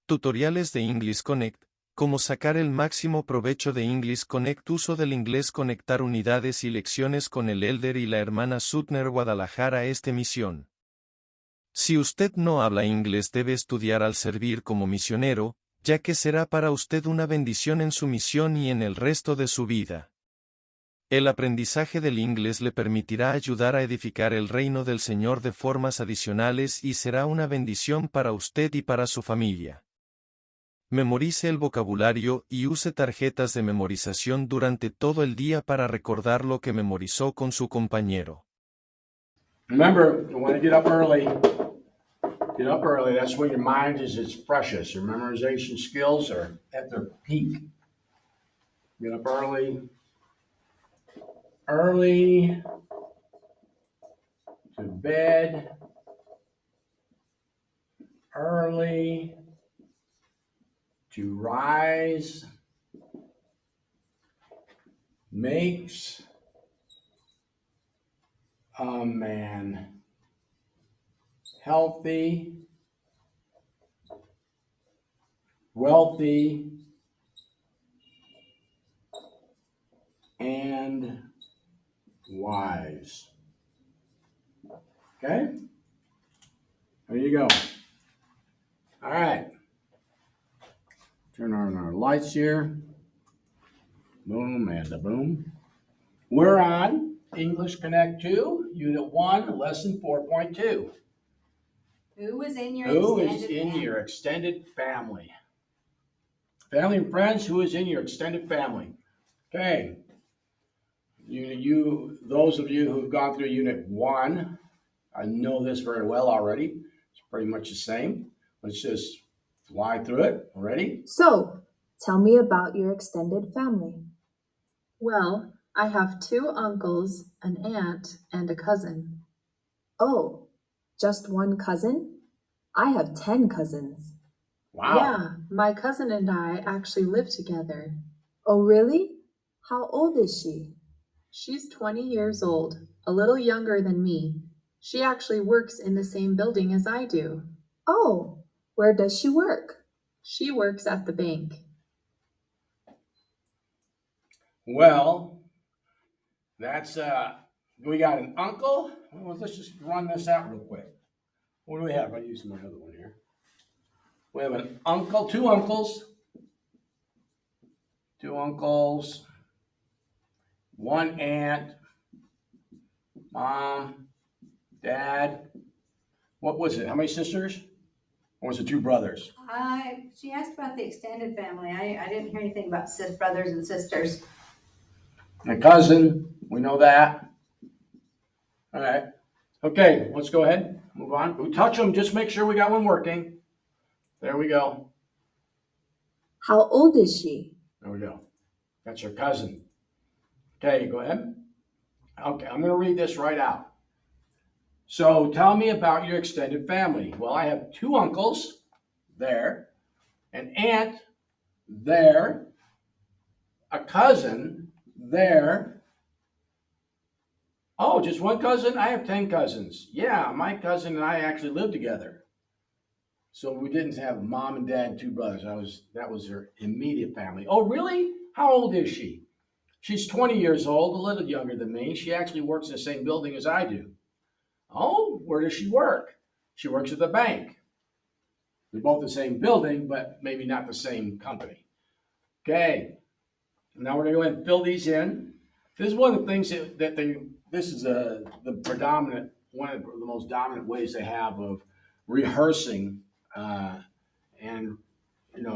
Tutoriales de EnglishConnect. Cómo sacar el máximo provecho de EnglishConnect. Uso del inglés. Conectar unidades y lecciones con el Elder y la hermana Sutner. Guadalajara. Misión. Si usted no habla inglés, debe estudiar al servir como misionero, ya que será para usted una bendición en su misión y en el resto de su vida. El aprendizaje del inglés le permitirá ayudar a edificar el reino del Señor de formas adicionales y será una bendición para usted y para su familia. Memorice el vocabulario y use tarjetas de memorización durante todo el día para recordar lo que memorizó con su compañero. Remember, you want to get up early. Get up early. That's when your mind is its freshest. Your memorization skills are at their peak. Get up early. Early to bed. Early to rise. Makes a man healthy, wealthy, and wise. Okay? There you go. All right. Turn on our lights here. Boom and a boom. We're on EnglishConnect 2, Unit 1, Lesson 4.2. Who is in your Your extended family? Family and friends, who is in your extended family? Okay. Those of you who've gone through Unit 1, I know this very well already. It's pretty much the same. Let's just fly through it. Ready? So, tell me about your extended family. Well, I have 2 uncles, an aunt, and a cousin. Oh, just one cousin? I have 10 cousins. Wow. Yeah, my cousin and I actually live together. Oh, really? How old is she? She's 20 years old, a little younger than me. She actually works in the same building as I do. Oh, where does she work? She works at the bank. Well, that's, we got an uncle. Well, let's just run this out real quick. What do we have? I'll use my other one here. We have an uncle, 2 uncles. 2 uncles. 1 aunt. Mom. Dad. What was it? How many sisters? Or was it 2 brothers? She asked about the extended family. I didn't hear anything about brothers and sisters. And a cousin. We know that. All right. Okay, let's go ahead. Move on. We touch them. Just make sure we got one working. There we go. How old is she? There we go. That's your cousin. Okay, go ahead. Okay, I'm going to read this right out. So tell me about your extended family. Well, I have 2 uncles there, an aunt there, a cousin there. Oh, just one cousin? I have 10 cousins. Yeah, my cousin and I actually live together. So we didn't have mom and dad and 2 brothers. That was her immediate family. Oh, really? How old is she? She's 20 years old, a little younger than me. She actually works in the same building as I do. Oh, where does she work? She works at the bank. They're both the same building, but maybe not the same company. Okay, now we're going to go ahead and fill these in. This is one of the things this is the predominant, one of the most dominant ways they have of rehearsing and,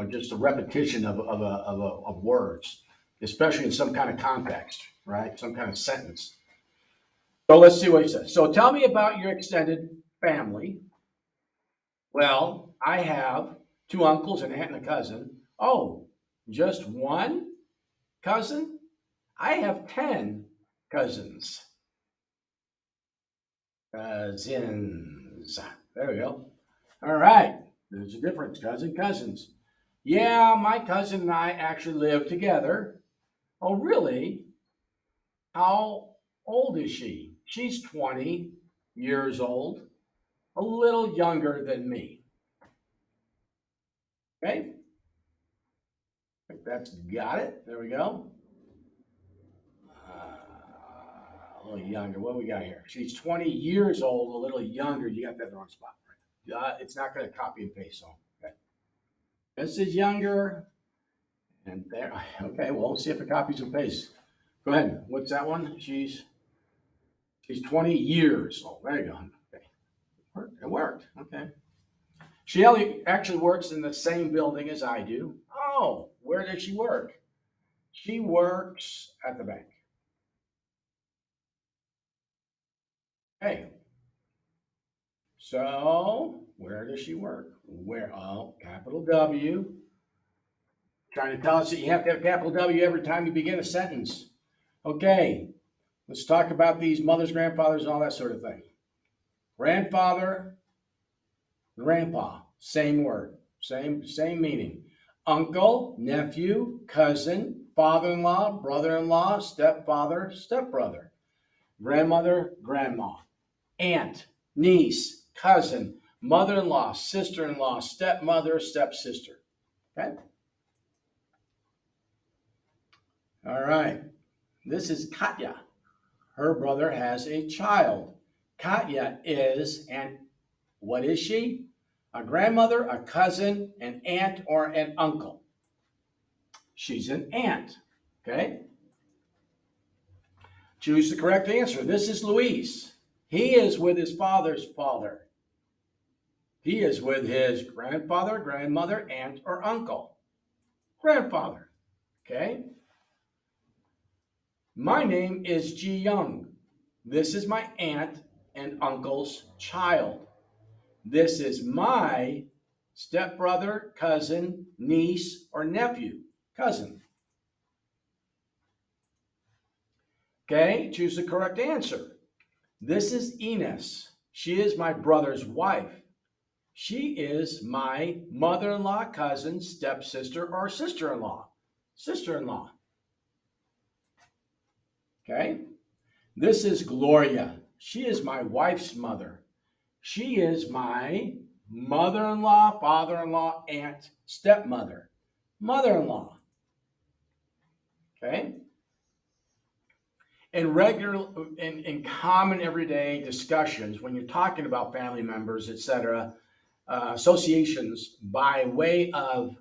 just a repetition of words, especially in some kind of context, right? Some kind of sentence. So let's see what he says. So tell me about your extended family. Well, I have 2 uncles, an aunt, and a cousin. Oh, just one cousin? I have 10 cousins. Cousins. There we go. All right. There's a difference. Cousins. Yeah, my cousin and I actually live together. Oh, really? How old is she? She's 20 years old, a little younger than me. Okay. I think that's got it. There we go. A little younger. What we got here? She's 20 years old, a little younger. You got that in the wrong spot. Right? It's not going to copy and paste. So, okay. This is younger. And there. Okay, well, let's see if it copies and pastes. Go ahead. What's that one? She's 20 years old. There you go. Okay. It worked. Okay. She actually works in the same building as I do. Oh, where does she work? She works at the bank. Hey, so where does she work? Where? Oh, capital W. Trying to tell us that you have to have capital W every time you begin a sentence. Okay, let's talk about these mothers, grandfathers, and all that sort of thing. Grandfather, grandpa, same word, same meaning. Uncle, nephew, cousin, father-in-law, brother-in-law, stepfather, stepbrother. Grandmother, grandma. Aunt, niece, cousin, mother-in-law, sister-in-law, stepmother, stepsister. Okay? All right. This is Katya. Her brother has a child. Katya is, and what is she? A grandmother, a cousin, an aunt, or an uncle. She's an aunt. Okay? Choose the correct answer. This is Luis. He is with his father's father. He is with his grandfather, grandmother, aunt, or uncle. Grandfather. Okay? My name is Ji Young. This is my aunt and uncle's child. This is my stepbrother, cousin, niece, or nephew. Cousin. Okay? Choose the correct answer. This is Ines. She is my brother's wife. She is my mother-in-law, cousin, stepsister, or sister-in-law. Sister-in-law. Okay? This is Gloria. She is my wife's mother. She is my mother-in-law, father-in-law, aunt, stepmother. Mother-in-law. Okay? In common everyday discussions, when you're talking about family members, etc., associations by way of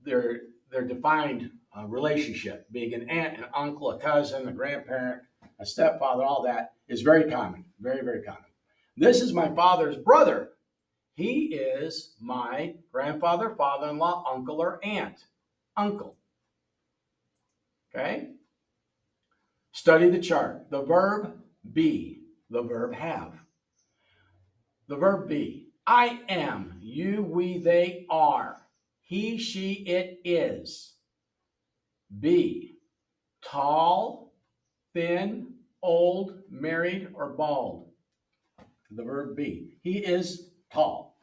their defined relationship, being an aunt, an uncle, a cousin, a grandparent, a stepfather, all that is very common, very, very common. This is my father's brother. He is my grandfather, father-in-law, uncle, or aunt. Uncle. Okay? Study the chart. The verb be, the verb have. The verb be. I am, you, we, they are. He, she, it is. Be. Tall, thin, old, married, or bald. The verb be. He is tall.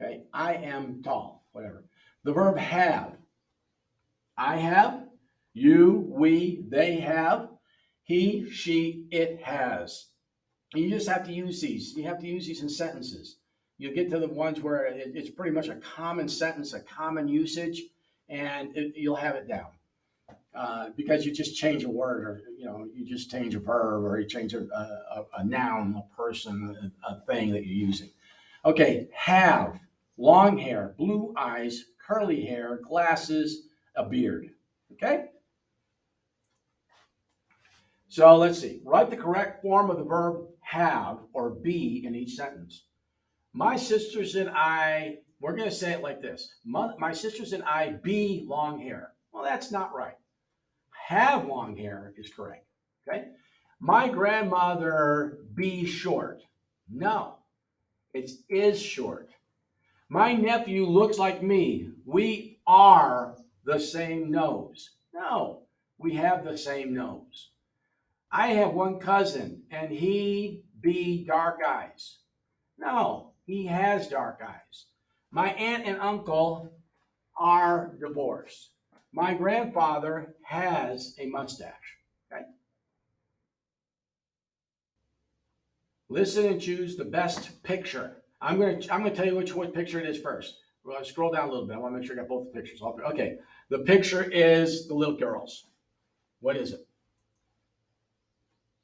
Okay? I am tall. Whatever. The verb have. I have. You, we, they have. He, she, it has. You just have to use these. You have to use these in sentences. You'll get to the ones where it's pretty much a common sentence, a common usage, and you'll have it down. Because you just change a word, or you just change a verb, or you change a noun, a person, a thing that you're using. Okay, have, long hair, blue eyes, curly hair, glasses, a beard. Okay? So let's see. Write the correct form of the verb have or be in each sentence. My sisters and I, we're going to say it like this. My sisters and I be long hair. Well, that's not right. Have long hair is correct. Okay? My grandmother be short. No, it is short. My nephew looks like me. We are the same nose. No, we have the same nose. I have one cousin and he be dark eyes. No, he has dark eyes. My aunt and uncle are divorced. My grandfather has a mustache. Okay? Listen and choose the best picture. I'm going to tell you which picture it is first. Well, scroll down a little bit. I want to make sure I got both the pictures. Okay, the picture is the little girls. What is it?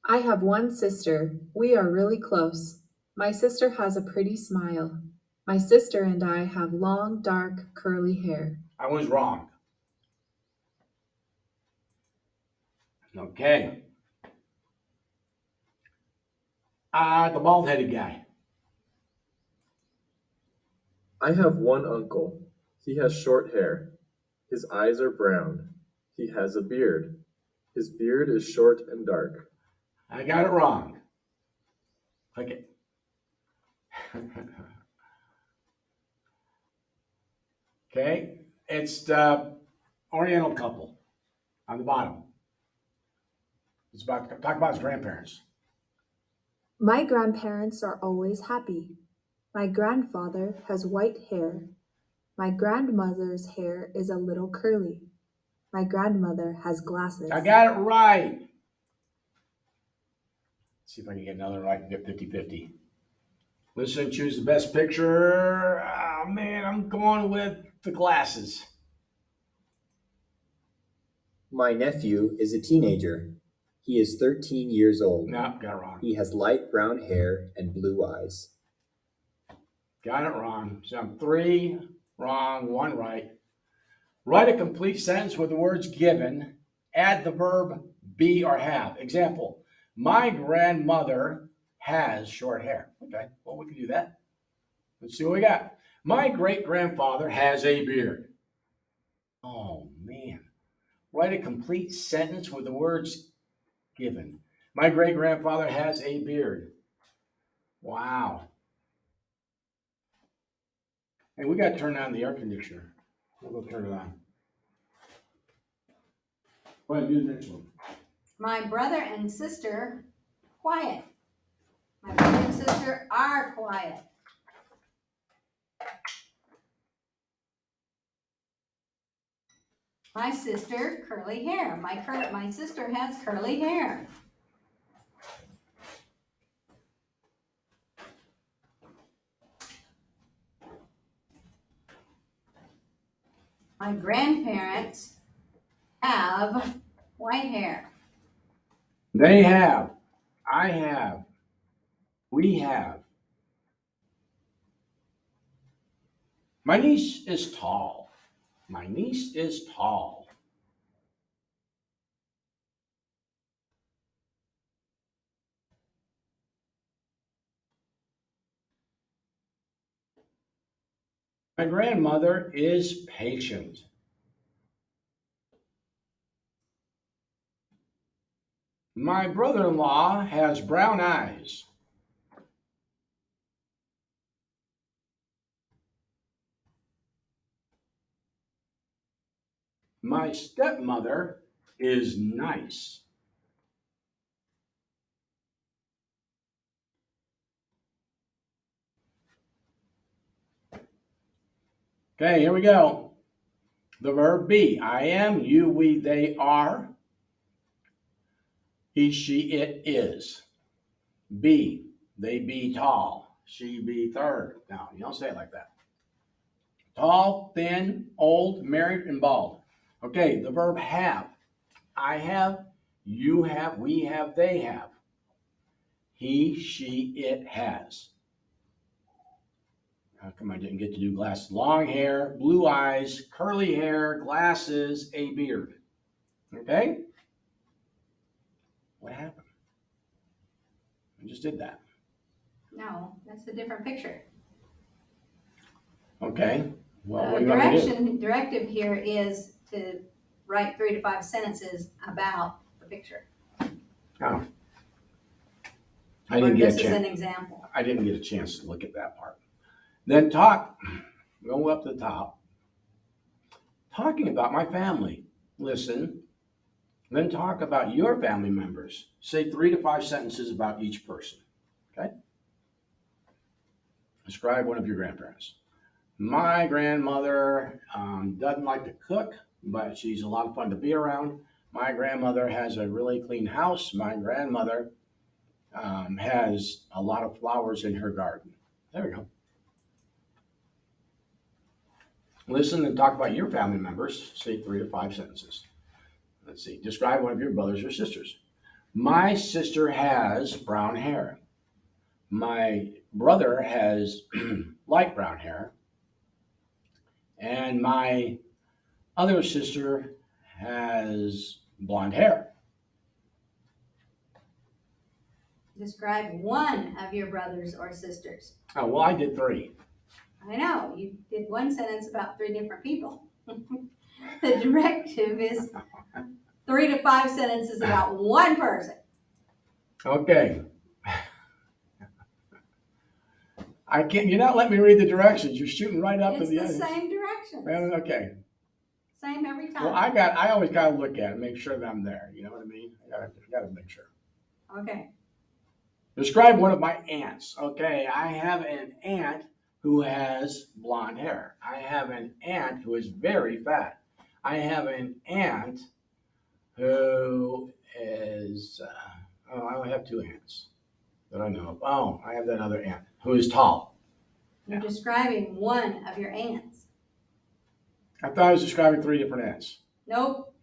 I have one sister. We are really close. My sister has a pretty smile. My sister and I have long, dark, curly hair. I was wrong. Okay. The bald-headed guy. I have one uncle. He has short hair. His eyes are brown. He has a beard. His beard is short and dark. I got it wrong. Okay. Okay. It's the Oriental couple on the bottom. It's about talk about his grandparents. My grandparents are always happy. My grandfather has white hair. My grandmother's hair is a little curly. My grandmother has glasses. I got it right. Let's see if I can get another right and get 50-50. Listen, choose the best picture. Oh, man, I'm going with the glasses. My nephew is a teenager. He is 13 years old. No, got it wrong. He has light brown hair and blue eyes. Got it wrong. So I'm 3 wrong, 1 right. Write a complete sentence with the words given. Add the verb be or have. Example, my grandmother has short hair. Okay, well, we can do that. Let's see what we got. My great-grandfather has a beard. Oh, man. Write a complete sentence with the words given. My great-grandfather has a beard. Wow. Hey, we got to turn on the air conditioner. We'll go turn it on. Go ahead and do the next one. My brother and sister, quiet. My brother and sister are quiet. My sister, curly hair. My sister has curly hair. My grandparents have white hair. They have. I have. We have. My niece is tall. My niece is tall. My grandmother is patient. My brother-in-law has brown eyes. My stepmother is nice. Okay, here we go. The verb be. I am, you, we, they are. He, she, it is. Be. They be tall. She be third. No, you don't say it like that. Tall, thin, old, married, and bald. Okay, the verb have. I have, you have, we have, they have. He, she, it has. How come I didn't get to do glasses? Long hair, blue eyes, curly hair, glasses, a beard. Okay? What happened? I just did that. No, that's a different picture. Okay. Well, what The do you want me to do? directive here is to write 3 to 5 sentences about the picture. Oh. I didn't get a This is an chance. example. I didn't get a chance to look at that part. Then talk. Go up to the top. Talking about my family. Listen. Then talk about your family members. Say 3 to 5 sentences about each person. Okay? Describe one of your grandparents. My grandmother doesn't like to cook, but she's a lot of fun to be around. My grandmother has a really clean house. My grandmother has a lot of flowers in her garden. There we go. Listen and talk about your family members. Say 3 to 5 sentences. Let's see. Describe one of your brothers or sisters. My sister has brown hair. My brother has light brown hair. And my other sister has blonde hair. Describe one of your brothers or sisters. Oh, well, I did 3. I know, you did one sentence about 3 different people. The directive is 3 to 5 sentences about one person. Okay. I can't. You're not letting me read the directions. You're shooting right up to It's the the end. same directions. Well, okay. Same every time. Well, I always gotta look at it, make sure that I'm there. You know what I mean? I gotta make sure. Okay. Describe one of my aunts. Okay, I have an aunt who has blonde hair. I have an aunt who is very fat. I have an aunt who is. I only have 2 aunts that I know of. Oh, I have that other aunt who is tall. You're describing one of your aunts. I thought I was describing 3 different aunts. Nope.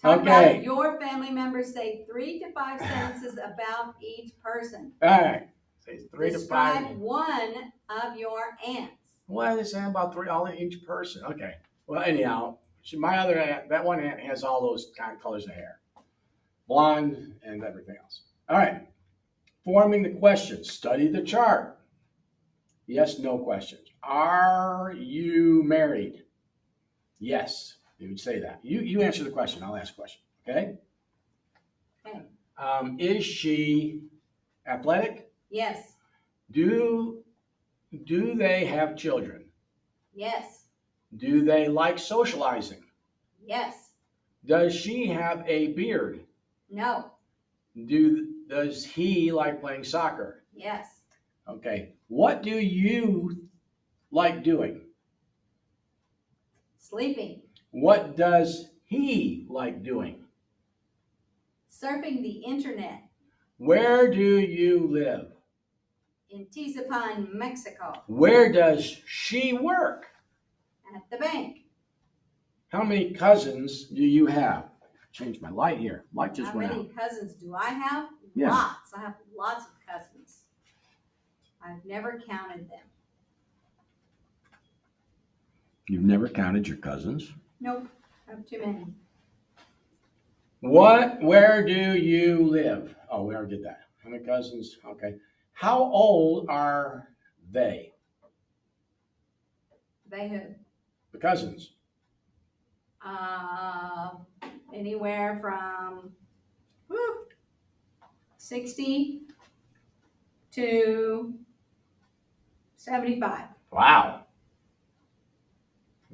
Talk Okay. about your family members. Say 3 to 5 sentences about each person. All right. Say 3 to 5. Describe one of your aunts. What are they saying about 3 all in each person? Okay. Well, anyhow, my other aunt, that one aunt has all those kind of colors of hair. Blonde and everything else. All right. Forming the questions. Study the chart. Yes, no questions. Are you married? Yes. You would say that. You answer the question. I'll ask a question. Okay? Okay. Is she athletic? Yes. Do they have children? Yes. Do they like socializing? Yes. Does she have a beard? No. Does he like playing soccer? Yes. Okay. What do you like doing? Sleeping. What does he like doing? Surfing the internet. Where do you live? In Tizapan, Mexico. Where does she work? At the bank. How many cousins do you have? Change my light here. Light just How went many out. cousins do I have? Yeah. Lots. I have lots of cousins. I've never counted them. You've never counted your cousins? Nope. I have too many. Where do you live? Oh, we already did that. How many cousins? Okay. How old are they? They who? The cousins. Anywhere from 60 to 75. Wow.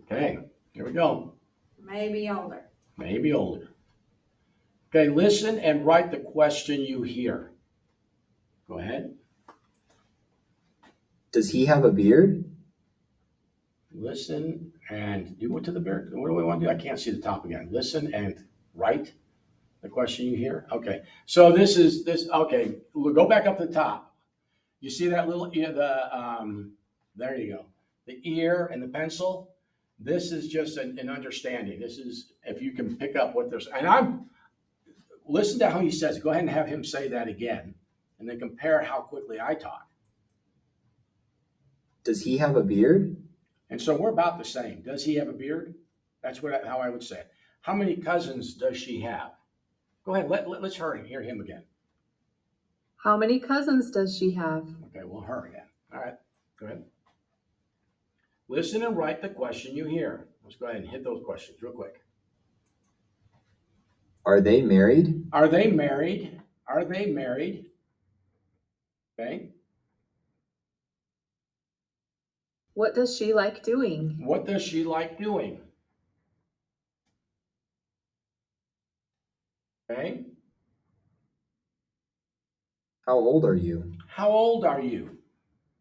Okay, here we go. Maybe older. Maybe older. Okay, listen and write the question you hear. Go ahead. Does he have a beard? Listen and you went to the beard. What do we want to do? I can't see the top again. Listen and write the question you hear. Okay, so this. Okay, we'll go back up to the top. You see that little ear? There you go. The ear and the pencil. This is just an understanding. This is if you can pick up what there's. And listen to how he says it. Go ahead and have him say that again, and then compare how quickly I talk. Does he have a beard? And so we're about the same. Does he have a beard? That's how I would say it. How many cousins does she have? Go ahead. Let's hear him again. How many cousins does she have? Okay, well, her again. All right, go ahead. Listen and write the question you hear. Let's go ahead and hit those questions real quick. Are they married? Are they married? Are they married? Okay. What does she like doing? What does she like doing? Okay. How old are you? How old are you?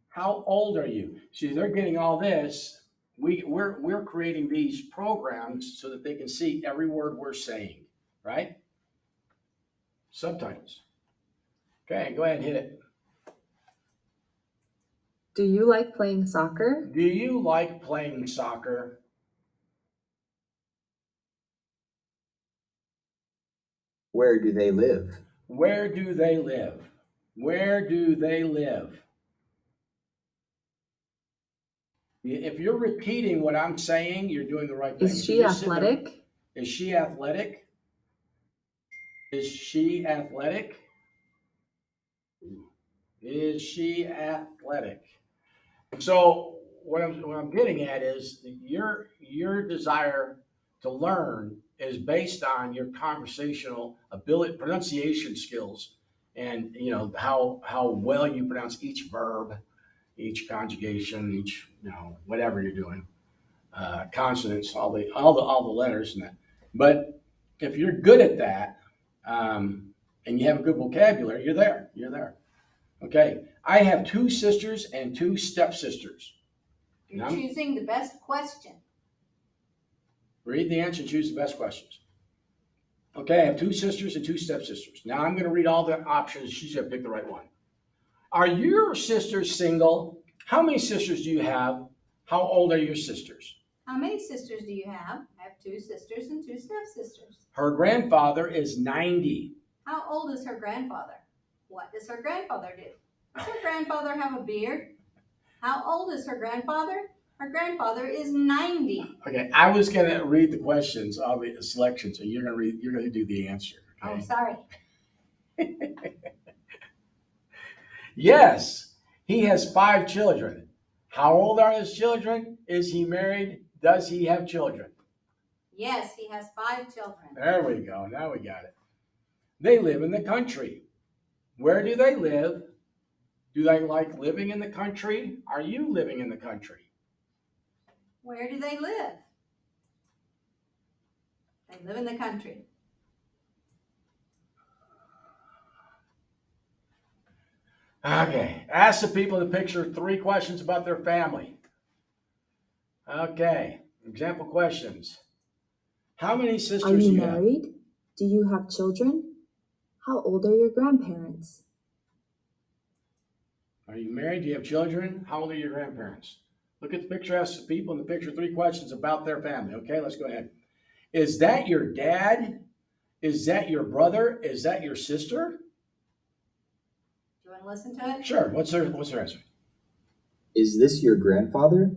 How old are you? See, they're getting all this. We're creating these programs so that they can see every word we're saying, right? Subtitles. Okay, go ahead and hit it. Do you like playing soccer? Do you like playing soccer? Where do they live? Where do they live? Where do they live? If you're repeating what I'm saying, you're doing the right thing. Is If she you're just sitting there, athletic? is she athletic? Is she athletic? Is she athletic? So what I'm getting at is your desire to learn is based on your conversational ability, pronunciation skills, and you know how well you pronounce each verb, each conjugation, each whatever you're doing, consonants, all the letters and that. But if you're good at that, and you have a good vocabulary, you're there. You're there. Okay. I have two sisters and two stepsisters. You're choosing the best question. Read the answer and choose the best questions. Okay, I have two sisters and two stepsisters. Now I'm going to read all the options. She's going to pick the right one. Are your sisters single? How many sisters do you have? How old are your sisters? How many sisters do you have? I have two sisters and two stepsisters. Her grandfather is 90. How old is her grandfather? What does her grandfather do? Does her grandfather have a beard? How old is her grandfather? Her grandfather is 90. Okay, I was going to read the questions, all the selections, so you're going to do the answer. Okay? Oh, sorry. Yes, he has 5 children. How old are his children? Is he married? Does he have children? Yes, he has 5 children. There we go. Now we got it. They live in the country. Where do they live? Do they like living in the country? Are you living in the country? Where do they live? They live in the country. Okay. Ask the people in the picture 3 questions about their family. Okay. Example questions. How many Are sisters do you you have? married? Do you have children? How old are your grandparents? Are you married? Do you have children? How old are your grandparents? Look at the picture, ask the people in the picture 3 questions about their family. Okay, let's go ahead. Is that your dad? Is that your brother? Is that your sister? Do you want to listen to it? Sure. What's their answer? Is this your grandfather?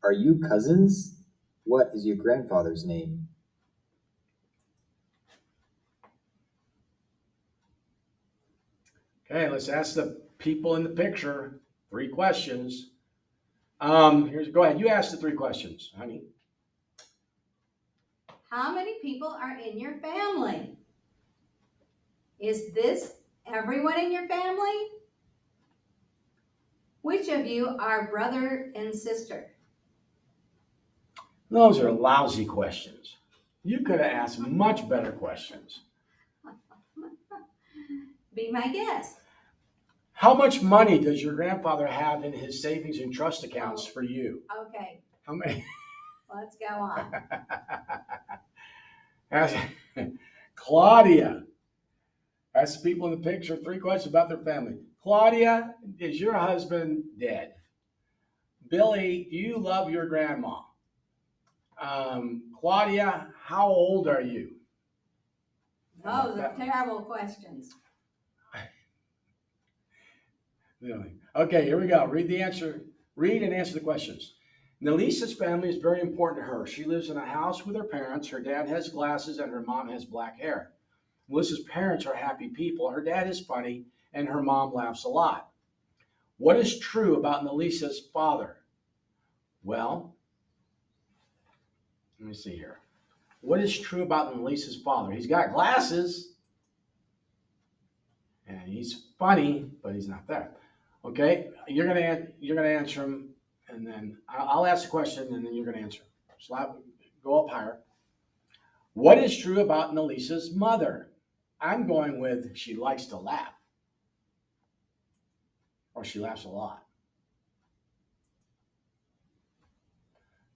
Are you cousins? What is your grandfather's name? Okay, let's ask the people in the picture 3 questions. Go ahead. You ask the 3 questions, honey. How many people are in your family? Is this everyone in your family? Which of you are brother and sister? Those are lousy questions. You could have asked much better questions. Be my guest. How much money does your grandfather have in his savings and trust accounts for you? Okay, How many? let's go on. Claudia. Ask the people in the picture 3 questions about their family. Claudia, is your husband dead? Billy, do you love your grandma? Claudia, how old are you? Those are terrible questions. Really? Okay, here we go. Read the answer. Read and answer the questions. Nelisa's family is very important to her. She lives in a house with her parents. Her dad has glasses and her mom has black hair. Melissa's parents are happy people. Her dad is funny and her mom laughs a lot. What is true about Nelisa's father? Well, let me see here. What is true about Nelisa's father? He's got glasses and he's funny, but he's not there. Okay, you're gonna answer him, and then I'll ask a question, and then you're gonna answer. So go up higher. What is true about Nelisa's mother? I'm going with she likes to laugh, or she laughs a lot.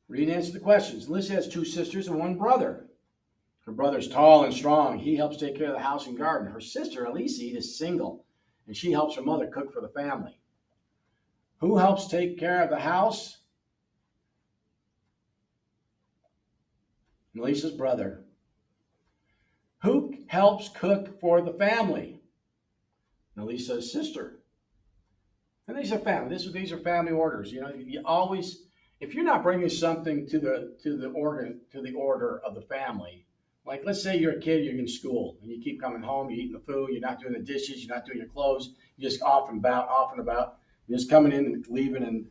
Read and answer the questions. Melissa has 2 sisters and 1 brother. Her brother's tall and strong. He helps take care of the house and garden. Her sister, Elise, is single, and she helps her mother cook for the family. Who helps take care of the house? Melissa's brother. Who helps cook for the family? Melissa's sister. And these are family. These are family orders. You know, you always, if you're not bringing something to the order of the family, like let's say you're a kid, you're in school, and you keep coming home, you're eating the food, you're not doing the dishes, you're not doing your clothes, you're just off and about, you're just coming in and leaving and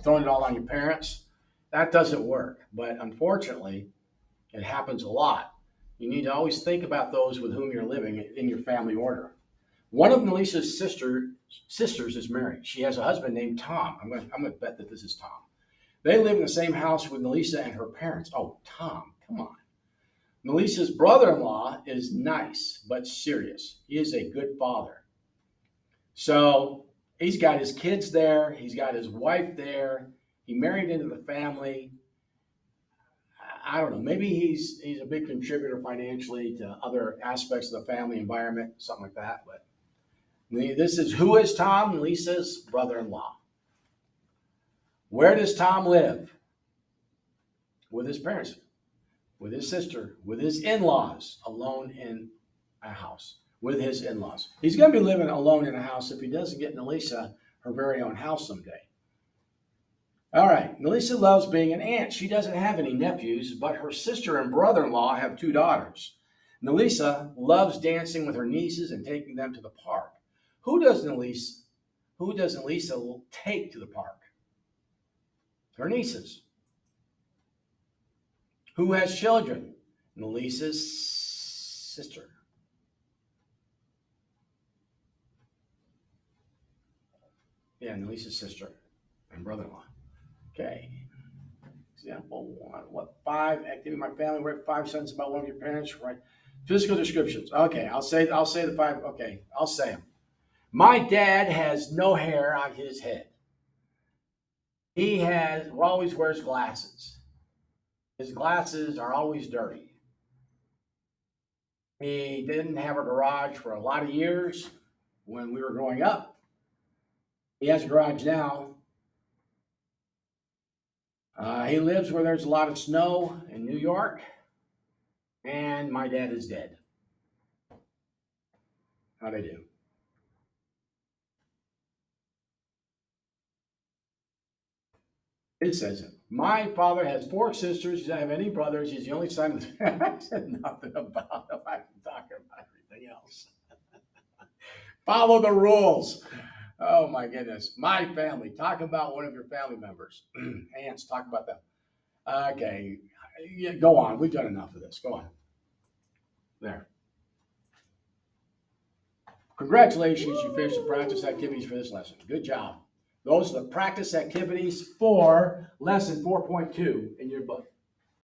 throwing it all on your parents. That doesn't work. But unfortunately, it happens a lot. You need to always think about those with whom you're living in your family order. One of Melissa's sisters is married. She has a husband named Tom. I'm going to bet that this is Tom. They live in the same house with Melissa and her parents. Oh, Tom, come on. Melissa's brother-in-law is nice but serious. He is a good father. So he's got his kids there. He's got his wife there. He married into the family. I don't know. Maybe he's a big contributor financially to other aspects of the family environment, something like that. But this is who is Tom? Melissa's brother-in-law. Where does Tom live? With his parents, with his sister, with his in-laws, alone in a house with his in-laws. He's going to be living alone in a house if he doesn't get Melissa her very own house someday. All right, Melissa loves being an aunt. She doesn't have any nephews, but her sister and brother-in-law have 2 daughters. Melissa loves dancing with her nieces and taking them to the park. Who doesn't Lisa take to the park? Her nieces. Who has children? Melissa's sister. Yeah, Melissa's sister and brother-in-law. Okay. Example 1. What 5 activity in my family? Write 5 sentences about one of your parents. Right. Physical descriptions. Okay, I'll say the 5. Okay, I'll say them. My dad has no hair on his head. He always wears glasses. His glasses are always dirty. He didn't have a garage for a lot of years when we were growing up. He has a garage now. He lives where there's a lot of snow in New York. And my dad is dead. How'd I do? It says it. My father has 4 sisters. He doesn't have any brothers. He's the only son of the family. I said nothing about him. I can talk about everything else. Follow the rules. Oh my goodness. My family. Talk about one of your family members. Aunts, talk about them. Okay. Yeah, go on. We've done enough of this. Go on. There. Congratulations. You finished the practice activities for this lesson. Good job. Those are the practice activities for lesson 4.2 in your book.